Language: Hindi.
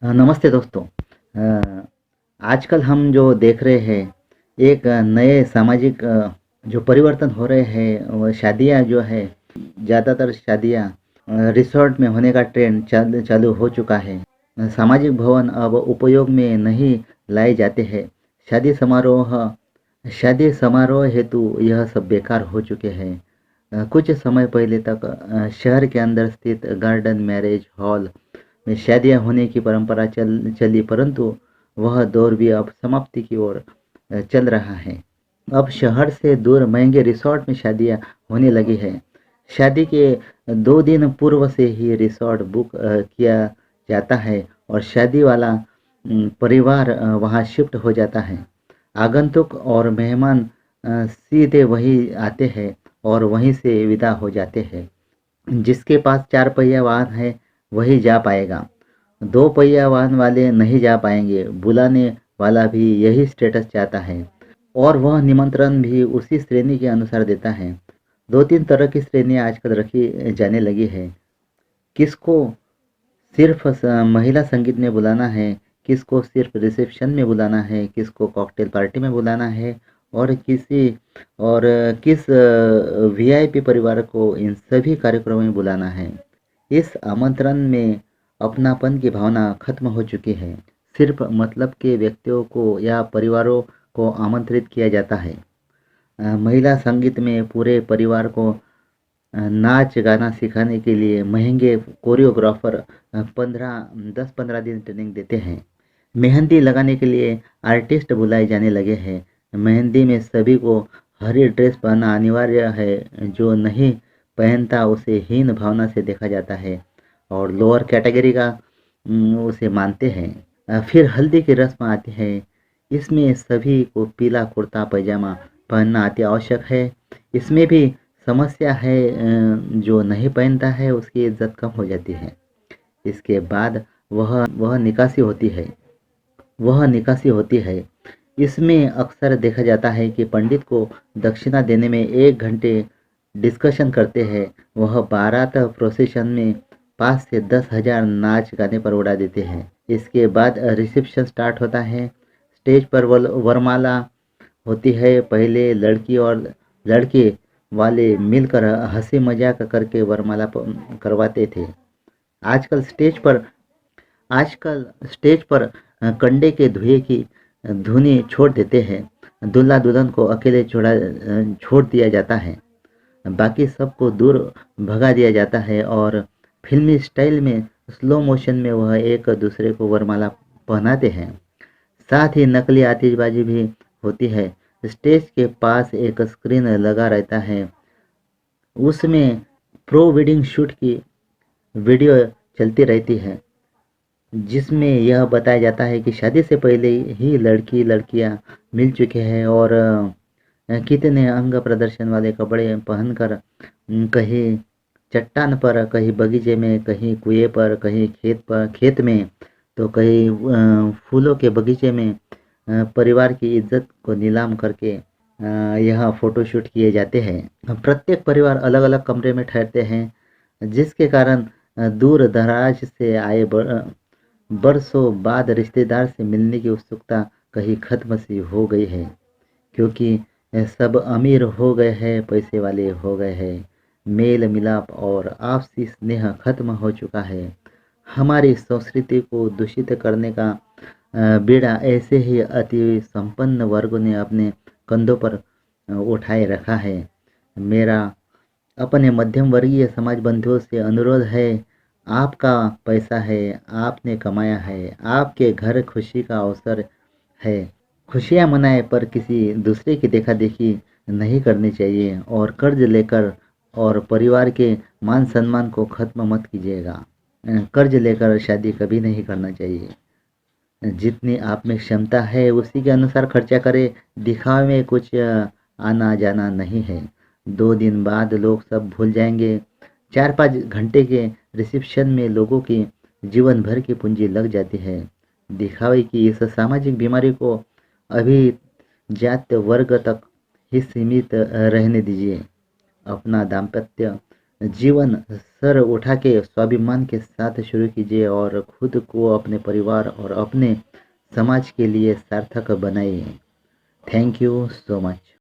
नमस्ते दोस्तों। आजकल हम जो देख रहे हैं एक नए सामाजिक जो परिवर्तन हो रहे हैं वो शादियां जो है, ज़्यादातर शादियां रिसोर्ट में होने का ट्रेंड चालू हो चुका है। सामाजिक भवन अब उपयोग में नहीं लाए जाते हैं। शादी समारोह हेतु यह सब बेकार हो चुके हैं। कुछ समय पहले तक शहर के अंदर स्थित गार्डन मैरिज हॉल में शादियां होने की परंपरा चली, परंतु वह दौर भी अब समाप्ति की ओर चल रहा है। अब शहर से दूर महंगे रिसोर्ट में शादियां होने लगी है। शादी के 2 दिन पूर्व से ही रिसोर्ट बुक किया जाता है और शादी वाला परिवार वहां शिफ्ट हो जाता है। आगंतुक और मेहमान सीधे वहीं आते हैं और वहीं से विदा हो जाते हैं। जिसके पास 4 पहिया वाहन है वही जा पाएगा, 2 पहिया वाहन वाले नहीं जा पाएंगे। बुलाने वाला भी यही स्टेटस चाहता है और वह निमंत्रण भी उसी श्रेणी के अनुसार देता है। 2-3 तरह की श्रेणियां आजकल रखी जाने लगी है। किसको सिर्फ महिला संगीत में बुलाना है, किसको सिर्फ रिसेप्शन में बुलाना है, किसको कॉकटेल पार्टी में बुलाना है और किस वीआईपी परिवार को इन सभी कार्यक्रमों में बुलाना है। इस आमंत्रण में अपनापन की भावना खत्म हो चुकी है। सिर्फ मतलब के व्यक्तियों को या परिवारों को आमंत्रित किया जाता है। महिला संगीत में पूरे परिवार को नाच गाना सिखाने के लिए महंगे कोरियोग्राफर 10-15 दिन ट्रेनिंग देते हैं। मेहंदी लगाने के लिए आर्टिस्ट बुलाए जाने लगे हैं। मेहंदी में सभी को हरी ड्रेस पहनना अनिवार्य है। जो नहीं पहनता उसे हीन भावना से देखा जाता है और लोअर कैटेगरी का उसे मानते हैं। फिर हल्दी की रस्म आती है। इसमें सभी को पीला कुर्ता पैजामा पहनना अति आवश्यक है। इसमें भी समस्या है, जो नहीं पहनता है उसकी इज्जत कम हो जाती है। इसके बाद वह निकासी होती है। इसमें अक्सर देखा जाता है कि पंडित को दक्षिणा देने में 1 घंटे डिस्कशन करते हैं। वह बारात प्रोसेशन में 5 से 10 हज़ार नाच गाने पर उड़ा देते हैं। इसके बाद रिसेप्शन स्टार्ट होता है। स्टेज पर वरमाला होती है। पहले लड़की और लड़के वाले मिलकर हंसी मजाक करके वरमाला करवाते थे। आजकल स्टेज पर आजकल स्टेज पर कंडे के धुएं की धुनी छोड़ देते हैं। दूल्हा दुल्हन को अकेले छोड़ दिया जाता है। बाकी सबको दूर भगा दिया जाता है और फिल्मी स्टाइल में स्लो मोशन में वह एक दूसरे को वरमाला पहनाते हैं। साथ ही नकली आतिशबाजी भी होती है। स्टेज के पास एक स्क्रीन लगा रहता है। उसमें प्रो वेडिंग शूट की वीडियो चलती रहती है, जिसमें यह बताया जाता है कि शादी से पहले ही लड़की लड़कियां मिल चुके हैं और कितने अंग प्रदर्शन वाले कपड़े पहनकर कहीं चट्टान पर, कहीं बगीचे में, कहीं कुएं पर, कहीं खेत में, तो कहीं फूलों के बगीचे में परिवार की इज्जत को नीलाम करके यह फोटोशूट किए जाते हैं। प्रत्येक परिवार अलग अलग कमरे में ठहरते हैं, जिसके कारण दूर दराज से आए बरसों बाद रिश्तेदार से मिलने की उत्सुकता कहीं खत्म सी हो गई है, क्योंकि सब अमीर हो गए हैं, पैसे वाले हो गए हैं। मेल मिलाप और आपसी स्नेह खत्म हो चुका है। हमारी संस्कृति को दूषित करने का बीड़ा ऐसे ही अति संपन्न वर्गों ने अपने कंधों पर उठाए रखा है। मेरा अपने मध्यम वर्गीय समाज बंधुओं से अनुरोध है, आपका पैसा है, आपने कमाया है, आपके घर खुशी का अवसर है, खुशियाँ मनाए, पर किसी दूसरे की देखा देखी नहीं करनी चाहिए और कर्ज लेकर और परिवार के मान सम्मान को खत्म मत कीजिएगा। कर्ज लेकर शादी कभी नहीं करना चाहिए। जितनी आप में क्षमता है उसी के अनुसार खर्चा करें। दिखावे में कुछ आना जाना नहीं है। 2 दिन बाद लोग सब भूल जाएंगे। 4-5 घंटे के रिसेप्शन में लोगों की जीवन भर की पूंजी लग जाती है। दिखावे की इस सामाजिक बीमारी को अभी जात वर्ग तक ही सीमित रहने दीजिए। अपना दाम्पत्य जीवन सर उठा के स्वाभिमान के साथ शुरू कीजिए और खुद को अपने परिवार और अपने समाज के लिए सार्थक बनाइए। Thank you so much.